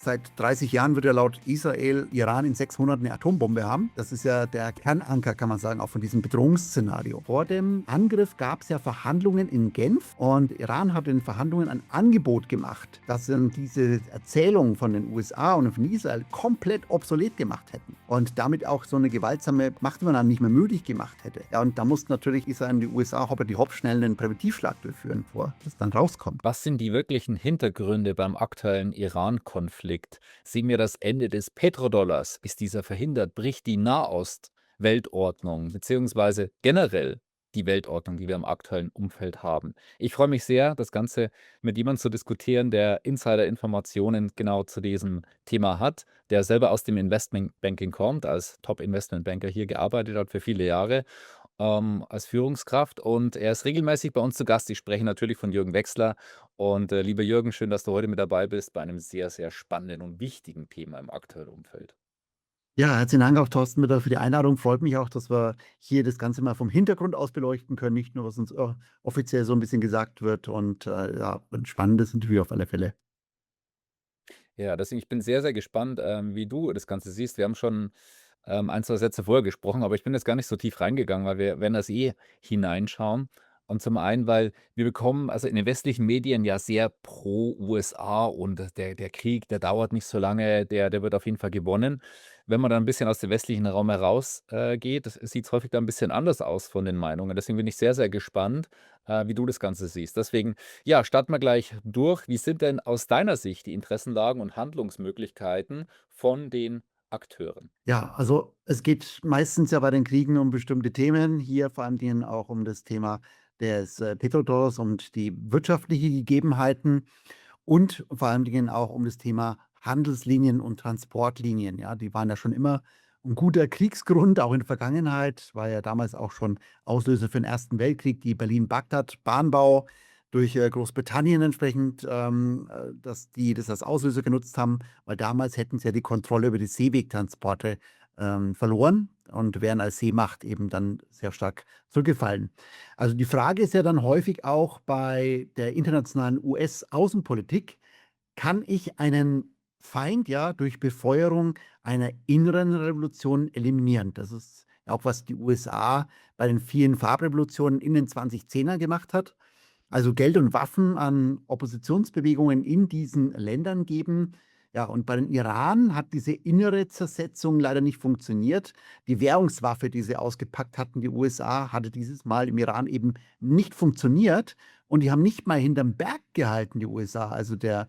Seit 30 Jahren wird ja laut Israel Iran in 6 Monaten eine Atombombe haben. Das ist ja der Kernanker, kann man sagen, auch von diesem Bedrohungsszenario. Vor dem Angriff gab es ja Verhandlungen in Genf und Iran hat in den Verhandlungen ein Angebot gemacht, dass sie diese Erzählung von den USA und von Israel komplett obsolet gemacht hätten und damit auch so eine gewaltsame Machtübernahme nicht mehr möglich gemacht hätte. Ja, und da mussten natürlich Israel und die USA hoppla die hopp schnell einen Präventivschlag durchführen, bevor das dann rauskommt. Was sind die wirklichen Hintergründe beim aktuellen Iran-Konflikt? Sehen wir das Ende des Petrodollars? Ist dieser verhindert? Bricht die Nahost-Weltordnung beziehungsweise generell die Weltordnung, die wir im aktuellen Umfeld haben? Ich freue mich sehr, das Ganze mit jemandem zu diskutieren, der Insider-Informationen genau zu diesem Thema hat, der selber aus dem Investmentbanking kommt, als Top-Investmentbanker hier gearbeitet hat für viele Jahre als Führungskraft und er ist regelmäßig bei uns zu Gast. Ich spreche natürlich von Jürgen Wechsler. Und lieber Jürgen, schön, dass du heute mit dabei bist bei einem sehr, sehr spannenden und wichtigen Thema im aktuellen Umfeld. Ja, herzlichen Dank auch Thorsten wieder für die Einladung. Freut mich auch, dass wir hier das Ganze mal vom Hintergrund aus beleuchten können, nicht nur, was uns offiziell so ein bisschen gesagt wird. Und ja, ein spannendes Interview auf alle Fälle. Ja, deswegen, ich bin sehr, sehr gespannt, wie du das Ganze siehst. Wir haben schon 1, 2 Sätze vorher gesprochen, aber ich bin jetzt gar nicht so tief reingegangen, weil wir werden das hineinschauen. Und zum einen, weil wir bekommen also in den westlichen Medien ja sehr pro USA und der Krieg, der dauert nicht so lange, der wird auf jeden Fall gewonnen. Wenn man dann ein bisschen aus dem westlichen Raum heraus geht, sieht es häufig dann ein bisschen anders aus von den Meinungen. Deswegen bin ich sehr, sehr gespannt, wie du das Ganze siehst. Deswegen, ja, starten wir gleich durch. Wie sind denn aus deiner Sicht die Interessenlagen und Handlungsmöglichkeiten von den Akteuren? Ja, also es geht meistens ja bei den Kriegen um bestimmte Themen. Hier vor allen Dingen auch um das Thema des Petrodollars und die wirtschaftlichen Gegebenheiten. Und vor allen Dingen auch um das Thema Handelslinien und Transportlinien, ja? Die waren ja schon immer ein guter Kriegsgrund, auch in der Vergangenheit. War ja damals auch schon Auslöser für den Ersten Weltkrieg, die Berlin-Bagdad-Bahnbau durch Großbritannien entsprechend, dass die das als Auslöser genutzt haben, weil damals hätten sie ja die Kontrolle über die Seewegtransporte, verloren und wären als Seemacht eben dann sehr stark zurückgefallen. Also, die Frage ist ja dann häufig auch bei der internationalen US-Außenpolitik: Kann ich einen Feind, ja, durch Befeuerung einer inneren Revolution eliminieren? Das ist ja auch, was die USA bei den vielen Farbrevolutionen in den 2010er gemacht hat. Also, Geld und Waffen an Oppositionsbewegungen in diesen Ländern geben. Ja, und bei den Iran hat diese innere Zersetzung leider nicht funktioniert. Die Währungswaffe, die sie ausgepackt hatten, die USA, hatte dieses Mal im Iran eben nicht funktioniert. Und die haben nicht mal hinterm Berg gehalten, die USA. Also der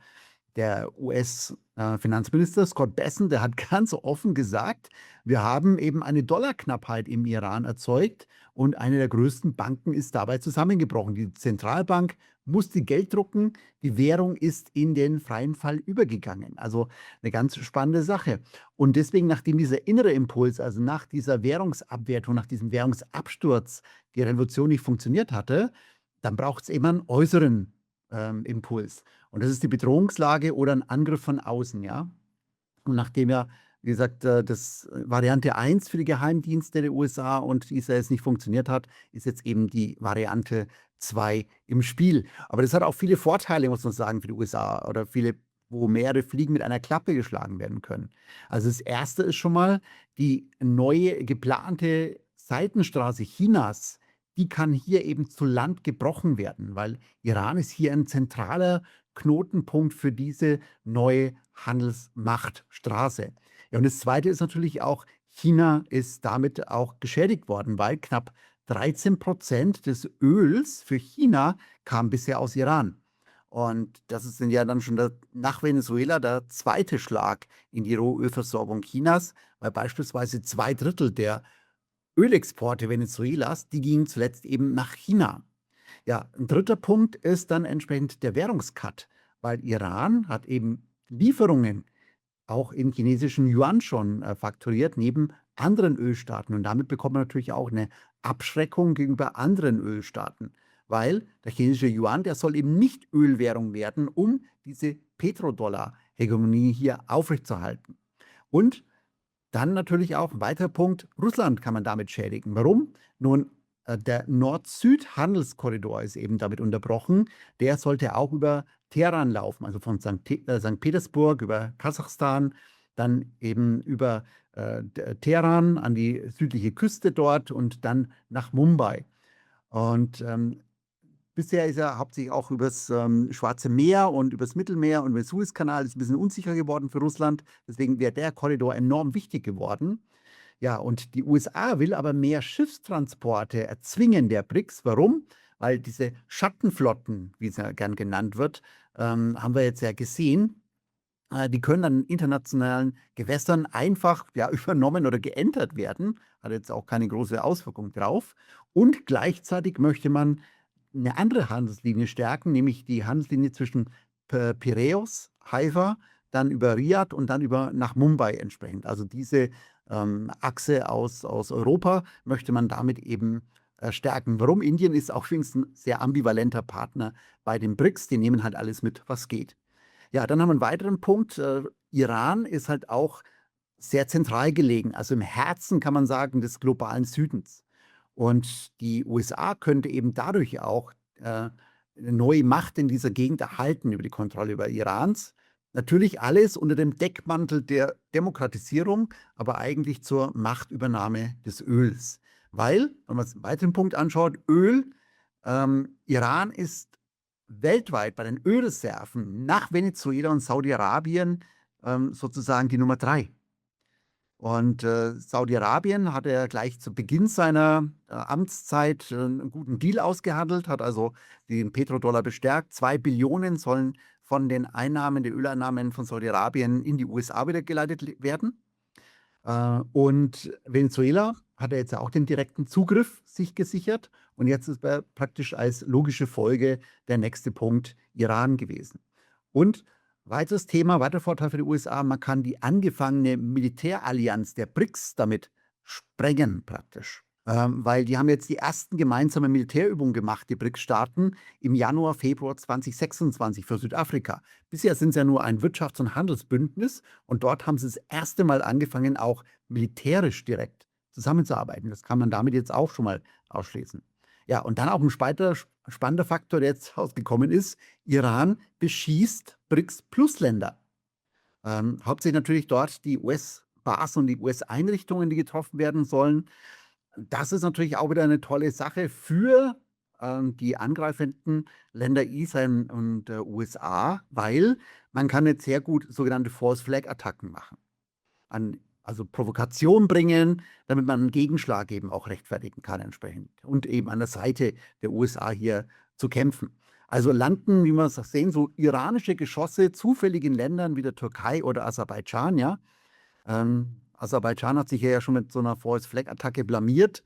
US-Finanzminister Scott Bessent, der hat ganz offen gesagt: „Wir haben eben eine Dollarknappheit im Iran erzeugt und eine der größten Banken ist dabei zusammengebrochen. Die Zentralbank musste Geld drucken, die Währung ist in den freien Fall übergegangen.“ Also, eine ganz spannende Sache. Und deswegen, nachdem dieser innere Impuls, also nach dieser Währungsabwertung, nach diesem Währungsabsturz die Revolution nicht funktioniert hatte, dann braucht es eben einen äußeren, Impuls. Und das ist die Bedrohungslage oder ein Angriff von außen, ja? Und nachdem ja, wie gesagt, das Variante 1 für die Geheimdienste der USA und Israels nicht funktioniert hat, ist jetzt eben die Variante 2 im Spiel. Aber das hat auch viele Vorteile, muss man sagen, für die USA oder viele, wo mehrere Fliegen mit einer Klappe geschlagen werden können. Also, das erste ist schon mal die neue geplante Seitenstraße Chinas, die kann hier eben zu Land gebrochen werden, weil Iran ist hier ein zentraler Knotenpunkt für diese neue Handelsmachtstraße. Ja, und das Zweite ist natürlich auch, China ist damit auch geschädigt worden, weil knapp 13% des Öls für China kam bisher aus Iran. Und das ist dann ja dann schon der, nach Venezuela der zweite Schlag in die Rohölversorgung Chinas, weil beispielsweise 2 Drittel der Ölexporte Venezuelas, die gingen zuletzt eben nach China. Ja, ein dritter Punkt ist dann entsprechend der Währungscut, weil Iran hat eben Lieferungen auch in chinesischen Yuan schon, fakturiert, neben anderen Ölstaaten. Und damit bekommt man natürlich auch eine Abschreckung gegenüber anderen Ölstaaten, weil der chinesische Yuan, der soll eben nicht Ölwährung werden, um diese Petrodollar-Hegemonie hier aufrechtzuerhalten. Und dann natürlich auch 'n weiterer Punkt, Russland kann man damit schädigen. Warum? Nun, Der Nord-Süd-Handelskorridor ist eben damit unterbrochen. Der sollte auch über Teheran laufen, also von St. Petersburg über Kasachstan, dann eben über Teheran an die südliche Küste dort und dann nach Mumbai. Und bisher ist er hauptsächlich auch übers Schwarze Meer und übers Mittelmeer und über den Suezkanal ist ein bisschen unsicher geworden für Russland. Deswegen wäre der Korridor enorm wichtig geworden. Ja, und die USA will aber mehr Schiffstransporte erzwingen, der BRICS. Warum? Weil diese Schattenflotten, wie es ja gern genannt wird, haben wir jetzt ja gesehen, die können dann in internationalen Gewässern einfach ja, übernommen oder geentert werden. Hat jetzt auch keine große Auswirkung drauf. Und gleichzeitig möchte man eine andere Handelslinie stärken, nämlich die Handelslinie zwischen Piräus, Haifa, dann über Riad und dann über nach Mumbai entsprechend. Also diese Achse aus Europa möchte man damit eben stärken. Warum? Indien ist auch übrigens ein sehr ambivalenter Partner bei den BRICS. Die nehmen halt alles mit, was geht. Ja, dann haben wir einen weiteren Punkt. Iran ist halt auch sehr zentral gelegen, also im Herzen, kann man sagen, des globalen Südens. Und die USA könnte eben dadurch auch eine neue Macht in dieser Gegend erhalten über die Kontrolle über Irans. Natürlich alles unter dem Deckmantel der Demokratisierung, aber eigentlich zur Machtübernahme des Öls. Weil, wenn man sich einen weiteren Punkt anschaut, Öl, Iran ist weltweit bei den Ölreserven nach Venezuela und Saudi-Arabien sozusagen die Nummer 3. Und Saudi-Arabien hat ja gleich zu Beginn seiner Amtszeit einen guten Deal ausgehandelt, hat also den Petrodollar bestärkt. 2 Billionen sollen von den Einnahmen, den Öleinnahmen von Saudi-Arabien in die USA wieder geleitet werden. Und Venezuela hat er jetzt ja auch den direkten Zugriff sich gesichert. Und jetzt ist praktisch als logische Folge der nächste Punkt Iran gewesen. Und weiteres Thema, weiterer Vorteil für die USA, man kann die angefangene Militärallianz der BRICS damit sprengen praktisch. Weil die haben jetzt die ersten gemeinsamen Militärübungen gemacht, die BRICS-Staaten, im Januar, Februar 2026 für Südafrika. Bisher sind sie ja nur ein Wirtschafts- und Handelsbündnis und dort haben sie das erste Mal angefangen, auch militärisch direkt zusammenzuarbeiten. Das kann man damit jetzt auch schon mal ausschließen. Ja, und dann auch ein spannender Faktor, der jetzt rausgekommen ist: Iran beschießt BRICS-Plus-Länder. Hauptsächlich natürlich dort die US-Basen und die US-Einrichtungen, die getroffen werden sollen. Das ist natürlich auch wieder eine tolle Sache für die angreifenden Länder Israel und USA, weil man kann jetzt sehr gut sogenannte False-Flag-Attacken machen. Also Provokation bringen, damit man einen Gegenschlag eben auch rechtfertigen kann entsprechend und eben an der Seite der USA hier zu kämpfen. Also landen, wie wir es sehen, so iranische Geschosse zufällig in Ländern wie der Türkei oder Aserbaidschan, ja. Aserbaidschan hat sich ja schon mit so einer False-Flag-Attacke blamiert.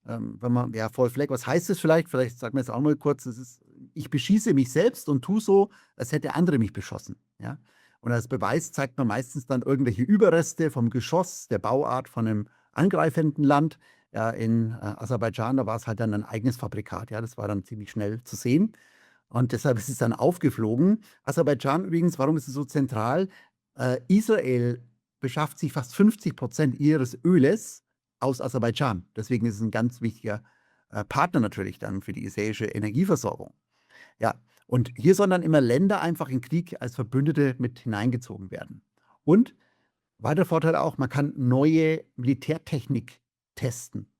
False Flag, was heißt das vielleicht? Vielleicht sagen wir es auch mal kurz. Das ist, ich beschieße mich selbst und tue so, als hätte andere mich beschossen, ja. Und als Beweis zeigt man meistens dann irgendwelche Überreste vom Geschoss, der Bauart von einem angreifenden Land. Ja, in Aserbaidschan, da war es halt dann ein eigenes Fabrikat. Ja, das war dann ziemlich schnell zu sehen. Und deshalb ist es dann aufgeflogen. Aserbaidschan übrigens, warum ist es so zentral? Israel beschafft sich fast 50% ihres Öles aus Aserbaidschan. Deswegen ist es ein ganz wichtiger Partner natürlich dann für die israelische Energieversorgung. Ja, und hier sollen dann immer Länder einfach in Krieg als Verbündete mit hineingezogen werden. Und weiterer Vorteil auch, man kann neue Militärtechnik testen.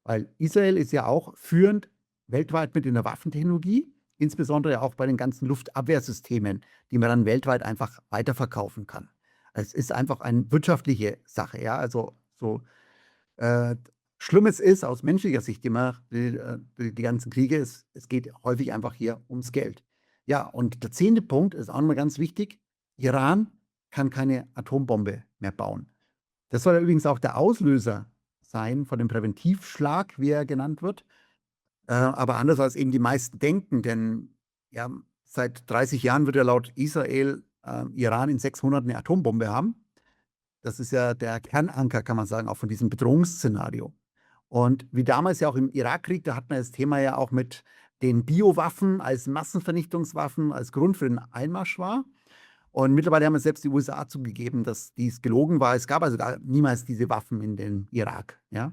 Weil Israel ist ja auch führend weltweit mit in der Waffentechnologie, insbesondere auch bei den ganzen Luftabwehrsystemen, die man dann weltweit einfach weiterverkaufen kann. Es ist einfach eine wirtschaftliche Sache, ja, also so Schlimmes ist aus menschlicher Sicht immer die ganzen Kriege, es geht häufig einfach hier ums Geld. Ja, und der 10. Punkt ist auch nochmal ganz wichtig: Iran kann keine Atombombe mehr bauen. Das soll ja übrigens auch der Auslöser sein von dem Präventivschlag, wie er genannt wird. Aber anders als eben die meisten denken, denn ja, seit 30 Jahren wird ja laut Israel Iran in 6 Monaten eine Atombombe haben. Das ist ja der Kernanker, kann man sagen, auch von diesem Bedrohungsszenario. Und wie damals ja auch im Irakkrieg, da hat man das Thema ja auch mit den Biowaffen als Massenvernichtungswaffen als Grund für den Einmarsch war. Und mittlerweile haben es selbst die USA zugegeben, dass dies gelogen war. Es gab also da niemals diese Waffen in den Irak. Ja?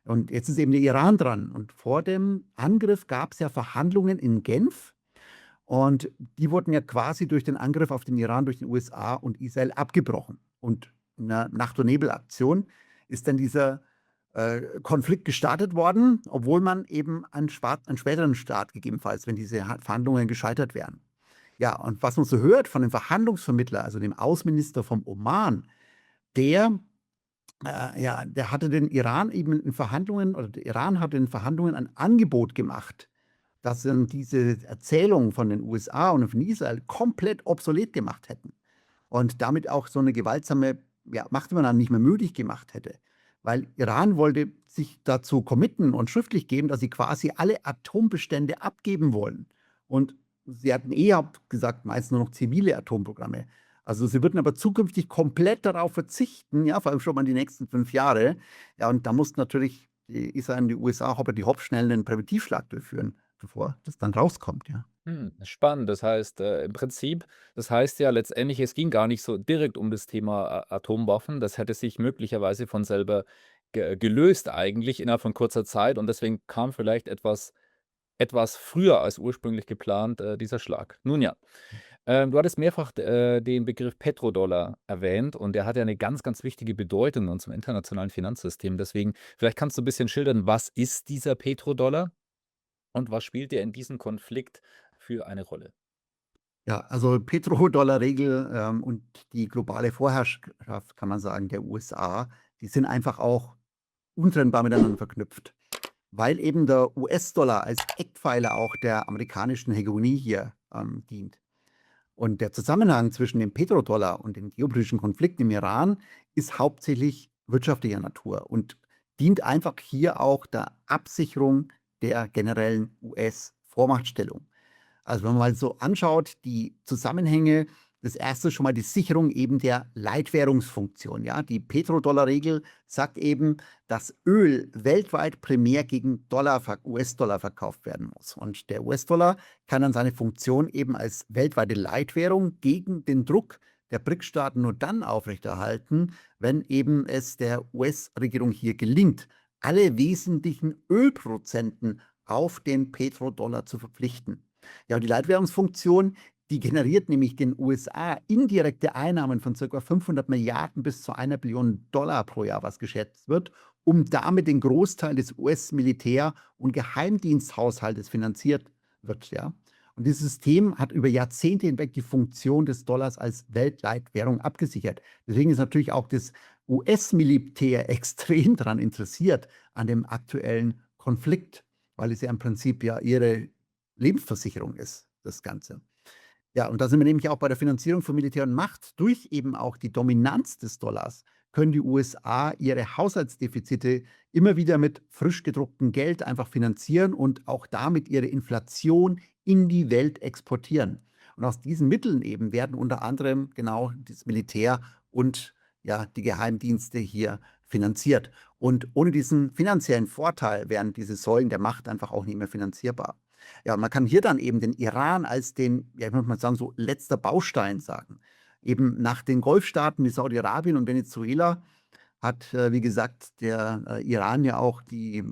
Und jetzt ist eben der Iran dran. Und vor dem Angriff gab es ja Verhandlungen in Genf. Und die wurden ja quasi durch den Angriff auf den Iran durch den USA und Israel abgebrochen. Und in einer Nacht- und Nebelaktion ist dann dieser Konflikt gestartet worden, obwohl man eben einen späteren Start gegebenenfalls, wenn diese Verhandlungen gescheitert wären. Ja, und was man so hört von dem Verhandlungsvermittler, also dem Außenminister vom Oman, der ja, der hatte den Iran eben in Verhandlungen, oder der Iran hatte in Verhandlungen ein Angebot gemacht, das dann diese Erzählung von den USA und von Israel komplett obsolet gemacht hätten und damit auch so eine gewaltsame, ja, Machtübernahme nicht mehr möglich gemacht hätte. Weil Iran wollte sich dazu committen und schriftlich geben, dass sie quasi alle Atombestände abgeben wollen. Und sie hatten gesagt, meist nur noch zivile Atomprogramme. Also sie würden aber zukünftig komplett darauf verzichten, ja, vor allem schon mal die nächsten 5 Jahre. Ja, und da mussten natürlich die Israel und die USA hoppla die hopp schnell einen Präventivschlag durchführen, bevor das dann rauskommt, ja. Spannend. Das heißt, im Prinzip das heißt ja letztendlich, es ging gar nicht so direkt um das Thema Atomwaffen. Das hätte sich möglicherweise von selber gelöst eigentlich innerhalb von kurzer Zeit und deswegen kam vielleicht etwas früher als ursprünglich geplant, dieser Schlag. Nun ja, du hattest mehrfach den Begriff Petrodollar erwähnt und der hat ja eine ganz, ganz wichtige Bedeutung in unserem internationalen Finanzsystem. Deswegen, vielleicht kannst du ein bisschen schildern, was ist dieser Petrodollar und was spielt der in diesem Konflikt für eine Rolle? Ja, also Petrodollar-Regel, und die globale Vorherrschaft, kann man sagen, der USA, die sind einfach auch untrennbar miteinander verknüpft, weil eben der US-Dollar als Eckpfeiler auch der amerikanischen Hegemonie hier dient. Und der Zusammenhang zwischen dem Petrodollar und dem geopolitischen Konflikt im Iran ist hauptsächlich wirtschaftlicher Natur und dient einfach hier auch der Absicherung der generellen US-Vormachtstellung. Also wenn man mal so anschaut, die Zusammenhänge, das erste schon mal die Sicherung eben der Leitwährungsfunktion. Ja? Die Petrodollar-Regel sagt eben, dass Öl weltweit primär gegen US-Dollar verkauft werden muss. Und der US-Dollar kann dann seine Funktion eben als weltweite Leitwährung gegen den Druck der BRIC-Staaten nur dann aufrechterhalten, wenn eben es der US-Regierung hier gelingt, alle wesentlichen Ölproduzenten auf den Petrodollar zu verpflichten. Ja, und die Leitwährungsfunktion, die generiert nämlich den USA indirekte Einnahmen von ca. 500 Milliarden bis zu 1 Billion Dollar pro Jahr, was geschätzt wird, um damit den Großteil des US-Militär- und Geheimdiensthaushaltes finanziert wird. Ja. Und dieses System hat über Jahrzehnte hinweg die Funktion des Dollars als Weltleitwährung abgesichert. Deswegen ist natürlich auch das US-Militär extrem daran interessiert an dem aktuellen Konflikt, weil es ja im Prinzip ja ihre Lebensversicherung ist, das Ganze. Ja, und da sind wir nämlich auch bei der Finanzierung von Militär und Macht. Durch eben auch die Dominanz des Dollars können die USA ihre Haushaltsdefizite immer wieder mit frisch gedrucktem Geld einfach finanzieren und auch damit ihre Inflation in die Welt exportieren. Und aus diesen Mitteln eben werden unter anderem genau das Militär und ja, die Geheimdienste hier finanziert. Und ohne diesen finanziellen Vorteil wären diese Säulen der Macht einfach auch nicht mehr finanzierbar. Ja, man kann hier dann eben den Iran als den, ja, ich würde mal sagen, so letzter Baustein sagen. Eben nach den Golfstaaten wie Saudi-Arabien und Venezuela hat, wie gesagt, der Iran ja auch die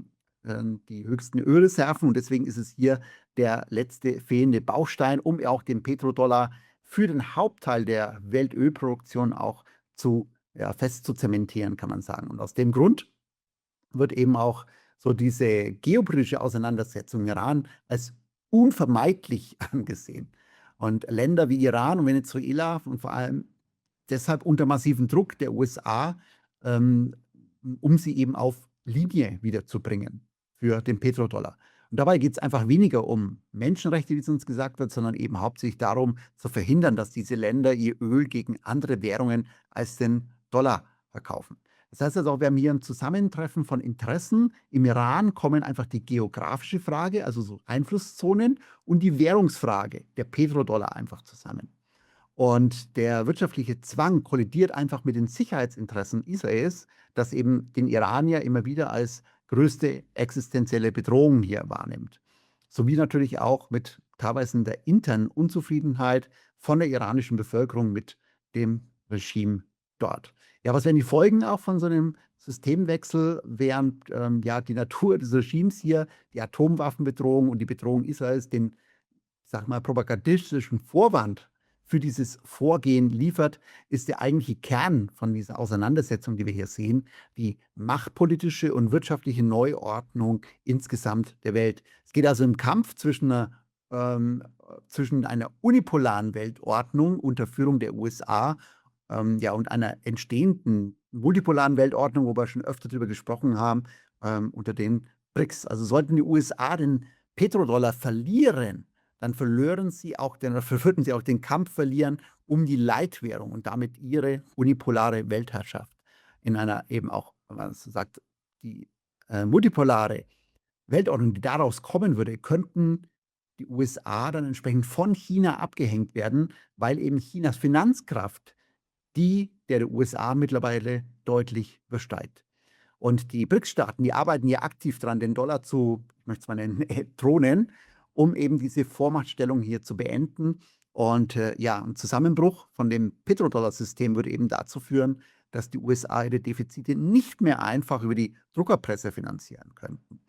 höchsten Ölreserven und deswegen ist es hier der letzte fehlende Baustein, um auch den Petrodollar für den Hauptteil der Weltölproduktion auch fest zu zementieren, kann man sagen. Und aus dem Grund wird eben auch so diese geopolitische Auseinandersetzung im Iran als unvermeidlich angesehen. Und Länder wie Iran und Venezuela und vor allem deshalb unter massiven Druck der USA, ähm, um sie eben auf Linie wiederzubringen für den Petrodollar. Und dabei geht es einfach weniger um Menschenrechte, wie es uns gesagt wird, sondern eben hauptsächlich darum, zu verhindern, dass diese Länder ihr Öl gegen andere Währungen als den Dollar verkaufen. Das heißt also, wir haben hier ein Zusammentreffen von Interessen. Im Iran kommen einfach die geografische Frage, also so Einflusszonen, und die Währungsfrage, der Petrodollar, einfach zusammen. Und der wirtschaftliche Zwang kollidiert einfach mit den Sicherheitsinteressen Israels, das eben den Iran ja immer wieder als größte existenzielle Bedrohung hier wahrnimmt. Sowie natürlich auch mit teilweise der internen Unzufriedenheit von der iranischen Bevölkerung mit dem Regime dort. Ja, was wären die Folgen auch von so einem Systemwechsel, während, ja, die Natur des Regimes hier, die Atomwaffenbedrohung und die Bedrohung Israels den, sage mal, propagandistischen Vorwand für dieses Vorgehen liefert, ist der eigentliche Kern von dieser Auseinandersetzung, die wir hier sehen, die machtpolitische und wirtschaftliche Neuordnung insgesamt der Welt. Es geht also im Kampf zwischen einer unipolaren Weltordnung unter Führung der USA, ja, und einer entstehenden multipolaren Weltordnung, wo wir schon öfter darüber gesprochen haben, unter den BRICS. Also sollten die USA den Petrodollar verlieren, dann verlören sie auch den, oder würden sie auch den Kampf verlieren um die Leitwährung und damit ihre unipolare Weltherrschaft in einer eben auch, wenn man so sagt, die multipolare Weltordnung, die daraus kommen würde, könnten die USA dann entsprechend von China abgehängt werden, weil eben Chinas Finanzkraft die der USA mittlerweile deutlich übersteigt. Und die BRICS-Staaten, die arbeiten ja aktiv dran, den Dollar zu, ich möchte es mal nennen, thronen, um eben diese Vormachtstellung hier zu beenden. Und ja, ein Zusammenbruch von dem Petrodollar-System würde eben dazu führen, dass die USA ihre Defizite nicht mehr einfach über die Druckerpresse finanzieren könnten.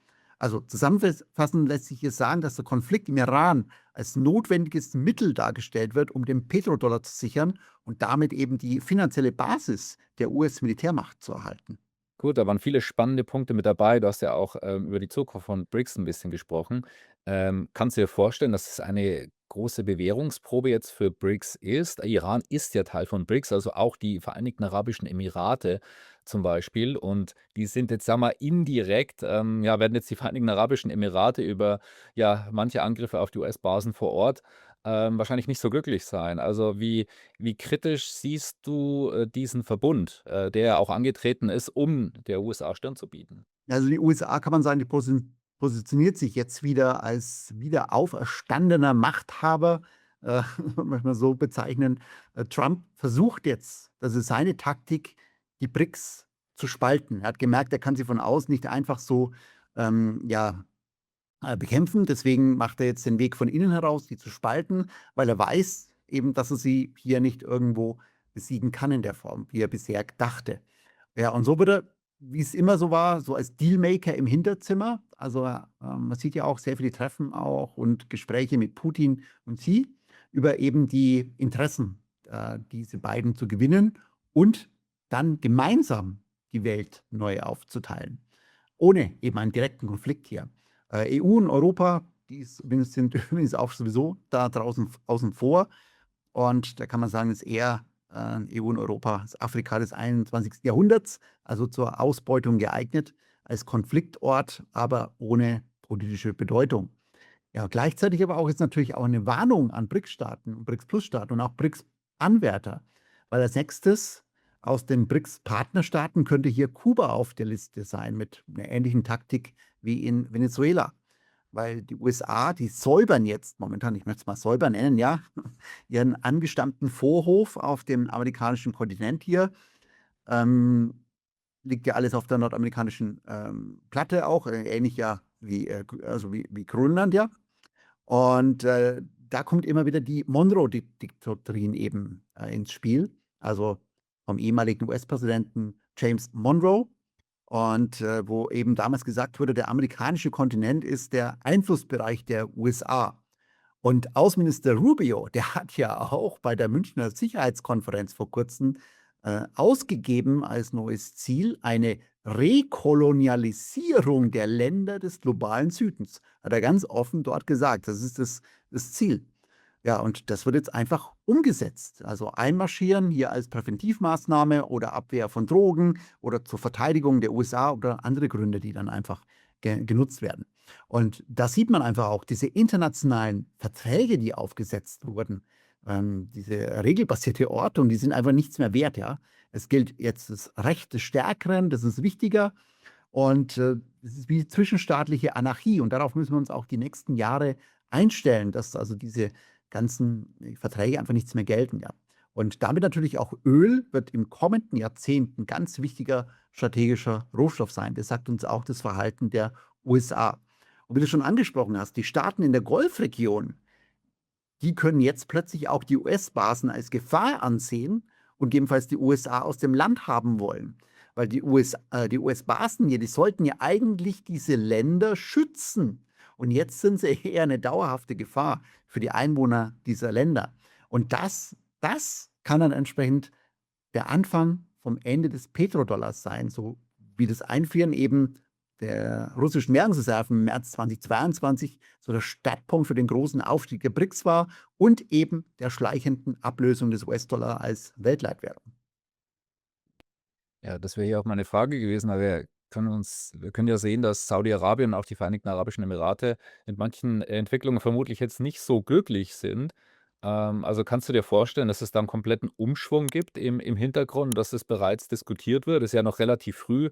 Also zusammenfassend lässt sich hier sagen, dass der Konflikt im Iran als notwendiges Mittel dargestellt wird, um den Petrodollar zu sichern und damit eben die finanzielle Basis der US-Militärmacht zu erhalten. Gut, da waren viele spannende Punkte mit dabei. Du hast ja auch, über die Zukunft von BRICS ein bisschen gesprochen. Kannst du dir vorstellen, dass es eine große Bewährungsprobe jetzt für BRICS ist? Iran ist ja Teil von BRICS, also auch die Vereinigten Arabischen Emirate zum Beispiel. Und die sind jetzt, sagen wir mal, indirekt, ja, werden jetzt die Vereinigten Arabischen Emirate über, ja, manche Angriffe auf die US-Basen vor Ort, wahrscheinlich nicht so glücklich sein. Also, wie kritisch siehst du, diesen Verbund, der ja auch angetreten ist, um der USA Stirn zu bieten? Also die USA, kann man sagen, die positioniert sich jetzt wieder als wieder auferstandener Machthaber, manchmal so bezeichnen. Trump versucht jetzt, das ist seine Taktik, die BRICS zu spalten. Er hat gemerkt, er kann sie von außen nicht einfach so ja, bekämpfen. Deswegen macht er jetzt den Weg von innen heraus, die zu spalten, weil er weiß eben, dass er sie hier nicht irgendwo besiegen kann in der Form, wie er bisher dachte. Ja, und so wird er, wie es immer so war, so als Dealmaker im Hinterzimmer. Also man sieht ja auch sehr viele Treffen auch und Gespräche mit Putin und Xi über eben die Interessen, diese beiden zu gewinnen und dann gemeinsam die Welt neu aufzuteilen, ohne eben einen direkten Konflikt hier. EU und Europa, sind übrigens auch sowieso da draußen außen vor. Und da kann man sagen, ist eher EU und Europa, ist Afrika des 21. Jahrhunderts, also zur Ausbeutung geeignet, als Konfliktort, aber ohne politische Bedeutung. Ja, gleichzeitig aber auch ist natürlich auch eine Warnung an BRICS-Staaten und BRICS-Plus-Staaten und auch BRICS-Anwärter, weil als nächstes aus den BRICS-Partnerstaaten könnte hier Kuba auf der Liste sein mit einer ähnlichen Taktik wie in Venezuela. Weil die USA, die säubern jetzt momentan, ich möchte es mal säubern nennen, ja, ihren angestammten Vorhof auf dem amerikanischen Kontinent hier. Ähm, liegt ja alles auf der nordamerikanischen Platte auch, ähnlich ja wie, also wie Grönland, ja. Und da kommt immer wieder die Monroe-Doktrin eben ins Spiel, also vom ehemaligen US-Präsidenten James Monroe. Und wo eben damals gesagt wurde, der amerikanische Kontinent ist der Einflussbereich der USA. Und Außenminister Rubio, der hat ja auch bei der Münchner Sicherheitskonferenz vor kurzem ausgegeben als neues Ziel eine Rekolonialisierung der Länder des globalen Südens. Hat er ganz offen dort gesagt, das ist das Ziel. Ja, und das wird jetzt einfach umgesetzt. Also einmarschieren hier als Präventivmaßnahme oder Abwehr von Drogen oder zur Verteidigung der USA oder andere Gründe, die dann einfach genutzt werden. Und da sieht man einfach auch diese internationalen Verträge, die aufgesetzt wurden, diese regelbasierte Ordnung, die sind einfach nichts mehr wert, ja. Es gilt jetzt das Recht des Stärkeren, das ist wichtiger. Und es ist wie zwischenstaatliche Anarchie. Und darauf müssen wir uns auch die nächsten Jahre einstellen, dass also diese ganzen Verträge einfach nichts mehr gelten, ja. Und damit natürlich auch Öl wird im kommenden Jahrzehnt ein ganz wichtiger strategischer Rohstoff sein. Das sagt uns auch das Verhalten der USA. Und wie du schon angesprochen hast, die Staaten in der Golfregion, die können jetzt plötzlich auch die US-Basen als Gefahr ansehen und gegebenenfalls die USA aus dem Land haben wollen. Weil die US-Basen hier, die sollten ja eigentlich diese Länder schützen. Und jetzt sind sie eher eine dauerhafte Gefahr für die Einwohner dieser Länder. Und das kann dann entsprechend der Anfang vom Ende des Petrodollars sein, so wie das Einfrieren eben der russischen Währungsreserven im März 2022 so der Startpunkt für den großen Aufstieg der BRICS war und eben der schleichenden Ablösung des US-Dollar als Weltleitwährung. Ja, das wäre hier auch meine Frage gewesen, aber wir können ja sehen, dass Saudi-Arabien und auch die Vereinigten Arabischen Emirate mit manchen Entwicklungen vermutlich jetzt nicht so glücklich sind. Also kannst du dir vorstellen, dass es da einen kompletten Umschwung gibt im Hintergrund, dass es bereits diskutiert wird? Ist ja noch relativ früh,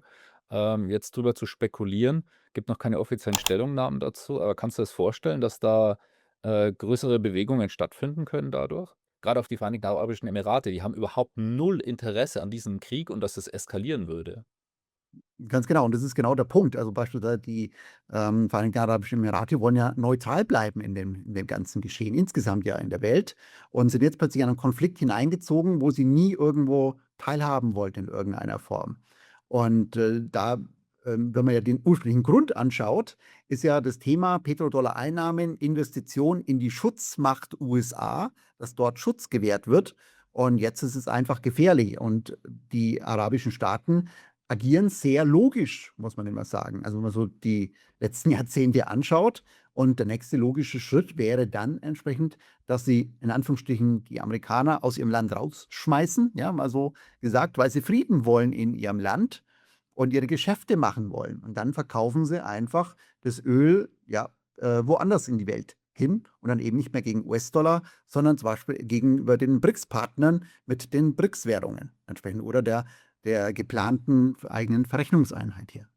jetzt drüber zu spekulieren. Gibt noch keine offiziellen Stellungnahmen dazu, aber kannst du dir das vorstellen, dass da größere Bewegungen stattfinden können dadurch? Gerade auf die Vereinigten Arabischen Emirate, die haben überhaupt null Interesse an diesem Krieg und dass es eskalieren würde. Ganz genau, und das ist genau der Punkt. Also beispielsweise die Vereinigten Arabischen Emirate wollen ja neutral bleiben in dem ganzen Geschehen, insgesamt ja in der Welt, und sind jetzt plötzlich in einen Konflikt hineingezogen, wo sie nie irgendwo teilhaben wollten in irgendeiner Form. Und wenn man ja den ursprünglichen Grund anschaut, ist ja das Thema Petrodollar-Einnahmen, Investition in die Schutzmacht USA, dass dort Schutz gewährt wird. Und jetzt ist es einfach gefährlich. Und die arabischen Staaten agieren sehr logisch, muss man immer sagen. Also wenn man so die letzten Jahrzehnte anschaut, und der nächste logische Schritt wäre dann entsprechend, dass sie in Anführungsstrichen die Amerikaner aus ihrem Land rausschmeißen, ja, mal so gesagt, weil sie Frieden wollen in ihrem Land und ihre Geschäfte machen wollen. Und dann verkaufen sie einfach das Öl, ja, woanders in die Welt hin und dann eben nicht mehr gegen US-Dollar, sondern zum Beispiel gegenüber den BRICS-Partnern mit den BRICS-Währungen entsprechend oder der geplanten eigenen Verrechnungseinheit hier.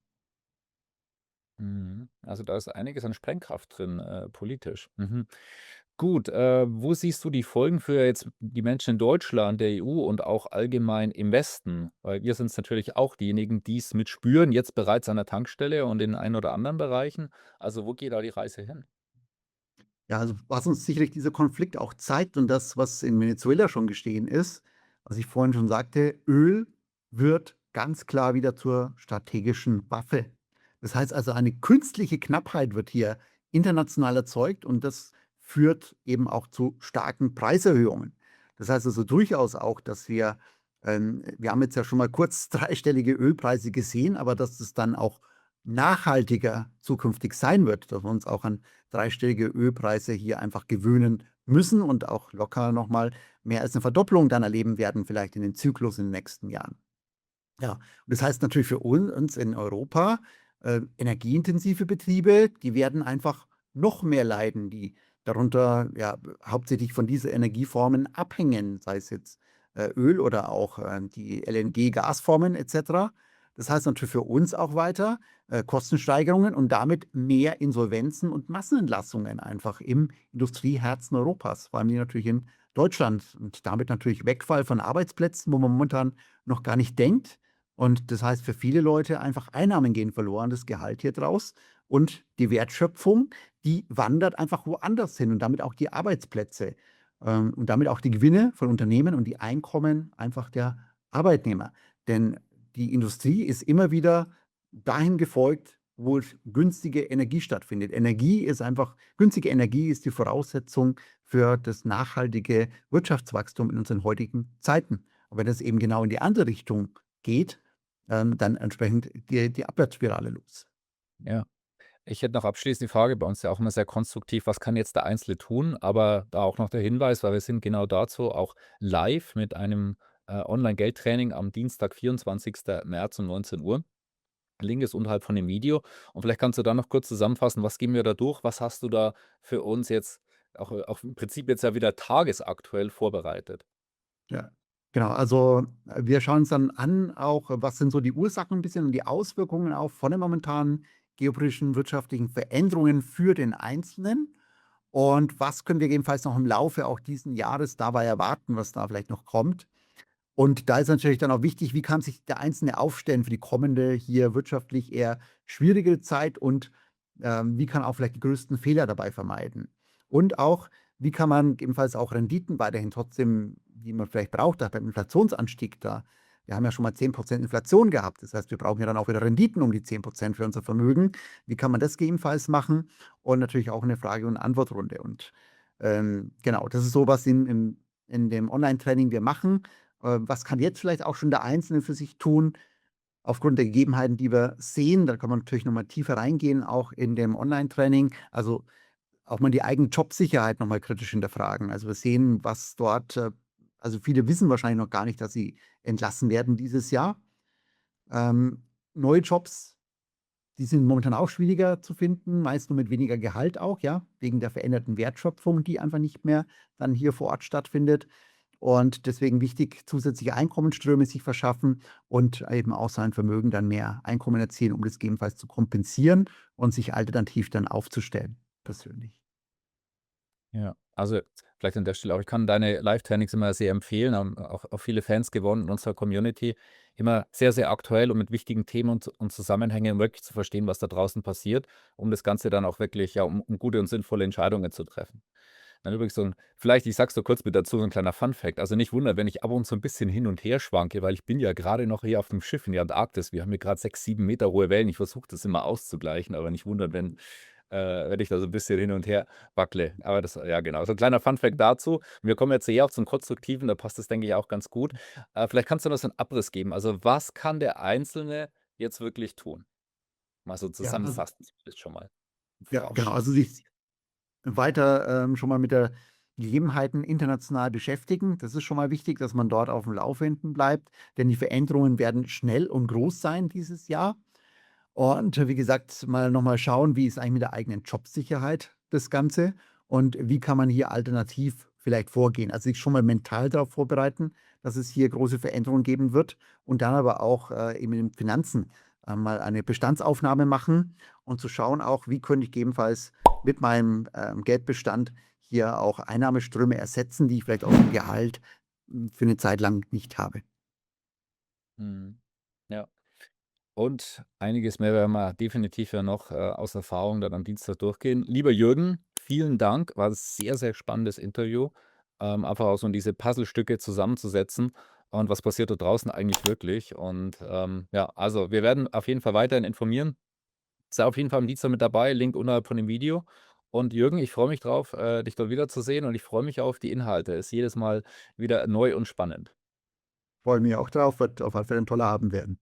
Mhm. Also, da ist einiges an Sprengkraft drin, politisch. Mhm. Gut, wo siehst du die Folgen für jetzt die Menschen in Deutschland, der EU und auch allgemein im Westen? Weil wir sind es natürlich auch diejenigen, die es mitspüren, jetzt bereits an der Tankstelle und in ein oder anderen Bereichen. Also, wo geht da die Reise hin? Ja, also was uns sicherlich dieser Konflikt auch zeigt und das, was in Venezuela schon geschehen ist, was ich vorhin schon sagte, Öl wird ganz klar wieder zur strategischen Waffe. Das heißt also, eine künstliche Knappheit wird hier international erzeugt und das führt eben auch zu starken Preiserhöhungen. Das heißt also durchaus auch, dass wir haben jetzt ja schon mal kurz dreistellige Ölpreise gesehen, aber dass es dann auch nachhaltiger zukünftig sein wird, dass wir uns auch an dreistellige Ölpreise hier einfach gewöhnen müssen und auch locker noch mal mehr als eine Verdopplung dann erleben werden, vielleicht in den Zyklus in den nächsten Jahren. Ja, und das heißt natürlich für uns in Europa, energieintensive Betriebe, die werden einfach noch mehr leiden, die darunter ja hauptsächlich von dieser Energieformen abhängen, sei es jetzt, Öl oder auch, die LNG-Gasformen et cetera. Das heißt natürlich für uns auch weiter, Kostensteigerungen und damit mehr Insolvenzen und Massenentlassungen einfach im Industrieherzen Europas, vor allem die natürlich in Deutschland und damit natürlich Wegfall von Arbeitsplätzen, wo man momentan noch gar nicht denkt. Und das heißt für viele Leute einfach Einnahmen gehen verloren, das Gehalt hier draus und die Wertschöpfung, die wandert einfach woanders hin und damit auch die Arbeitsplätze, und damit auch die Gewinne von Unternehmen und die Einkommen einfach der Arbeitnehmer. Denn die Industrie ist immer wieder dahin gefolgt, wo günstige Energie stattfindet. Günstige Energie ist die Voraussetzung für das nachhaltige Wirtschaftswachstum in unseren heutigen Zeiten. Und wenn es eben genau in die andere Richtung geht, dann entsprechend die Abwärtsspirale los. Ja. Ich hätte noch abschließend die Frage, bei uns ja auch immer sehr konstruktiv, was kann jetzt der Einzelne tun? Aber da auch noch der Hinweis, weil wir sind genau dazu auch live mit einem Online-Geldtraining am Dienstag, 24. März um 19 Uhr. Link ist unterhalb von dem Video. Und vielleicht kannst du da noch kurz zusammenfassen, was gehen wir da durch? Was hast du da für uns jetzt auch im Prinzip jetzt ja wieder tagesaktuell vorbereitet? Ja, genau. Also, wir schauen uns dann an auch, was sind so die Ursachen ein bisschen und die Auswirkungen auch von den momentanen geopolitischen, wirtschaftlichen Veränderungen für den Einzelnen. Und was können wir gegebenenfalls noch im Laufe auch diesen Jahres dabei erwarten, was da vielleicht noch kommt? Und da ist natürlich dann auch wichtig, wie kann sich der Einzelne aufstellen für die kommende, hier wirtschaftlich eher schwierige Zeit und, wie kann er auch vielleicht die größten Fehler dabei vermeiden? Und auch, wie kann man ebenfalls auch Renditen weiterhin trotzdem, die man vielleicht braucht, da beim Inflationsanstieg da, wir haben ja schon mal 10% Inflation gehabt. Das heißt, wir brauchen ja dann auch wieder Renditen um die 10% für unser Vermögen. Wie kann man das gegebenenfalls machen? Und natürlich auch eine Frage und Antwortrunde. Und, genau, das ist so, was in dem Online-Training wir machen. Was kann jetzt vielleicht auch schon der Einzelne für sich tun, aufgrund der Gegebenheiten, die wir sehen? Da kann man natürlich noch mal tiefer reingehen, auch in dem Online-Training. Also, auch mal die eigene Jobsicherheit noch mal kritisch hinterfragen. Also, wir sehen, was dort also, viele wissen wahrscheinlich noch gar nicht, dass sie entlassen werden dieses Jahr. Ähm, Neue Jobs, die sind momentan auch schwieriger zu finden, meist nur mit weniger Gehalt auch, ja, wegen der veränderten Wertschöpfung, die einfach nicht mehr dann hier vor Ort stattfindet. Und deswegen wichtig, zusätzliche Einkommensströme sich verschaffen und eben auch sein Vermögen dann mehr Einkommen erzielen, um das gegebenenfalls zu kompensieren und sich alternativ dann aufzustellen, persönlich. Ja, also vielleicht an der Stelle auch, ich kann deine Live-Trainings immer sehr empfehlen, haben auch viele Fans gewonnen in unserer Community. Immer sehr, sehr aktuell und mit wichtigen Themen und Zusammenhängen, um wirklich zu verstehen, was da draußen passiert, um das Ganze dann auch wirklich, ja, um gute und sinnvolle Entscheidungen zu treffen. Dann übrigens so 'n vielleicht, ich sage es nur kurz mit dazu, so 'n kleiner Fun-Fact. Also, nicht wundern, wenn ich ab und zu 'n bisschen hin und her schwanke, weil ich bin ja grade noch hier auf dem Schiff in der Antarktis. Wir haben hier grad 6, 7 Meter hohe Wellen. Ich versuche das immer auszugleichen, aber nicht wundern, wenn ich da so 'n bisschen hin und her wackele. Aber das ja genau, so 'n kleiner Fun-Fact dazu. Wir kommen jetzt eher auch zum Konstruktiven, da passt das, denke ich, auch ganz gut. Vielleicht kannst du noch so 'n Abriss geben. Also, was kann der Einzelne jetzt wirklich tun? Mal so Ja, also zusammenfassend zumindest schon mal. ja, genau. Forsch Also, sich weiter, schon mal mit der Gegebenheiten international beschäftigen. Das ist schon mal wichtig, dass man dort auf dem Laufenden bleibt, denn die Veränderungen werden schnell und groß sein dieses Jahr. Und wie gesagt, mal noch mal schauen, wie ist eigentlich mit der eigenen Jobsicherheit das Ganze und wie kann man hier alternativ vielleicht vorgehen? Also, sich schon mal mental darauf vorbereiten, dass es hier große Veränderungen geben wird und dann aber auch, eben in den Finanzen, mal eine Bestandsaufnahme machen und zu schauen auch, wie könnte ich gegebenenfalls mit meinem, Geldbestand hier auch Einnahmeströme ersetzen, die ich vielleicht aus dem Gehalt, für eine Zeit lang nicht habe. Mhm. Ja. Und einiges mehr werden wir definitiv ja noch, aus Erfahrung dann am Dienstag durchgehen. Lieber Jürgen, vielen Dank. War 'n sehr, sehr spannendes Interview, einfach auch so in diese Puzzlestücke zusammenzusetzen und was passiert da draußen eigentlich wirklich. Und, ja, also, wir werden auf jeden Fall weiterhin informieren. Sei auf jeden Fall am Dienstag mit dabei, Link unterhalb von dem Video. Und Jürgen, ich freue mich drauf, dich dort wiederzusehen und ich freue mich auf die Inhalte. Ist jedes Mal wieder neu und spannend. Freue mich auch drauf, wird auf alle Fälle 'n toller Abend werden.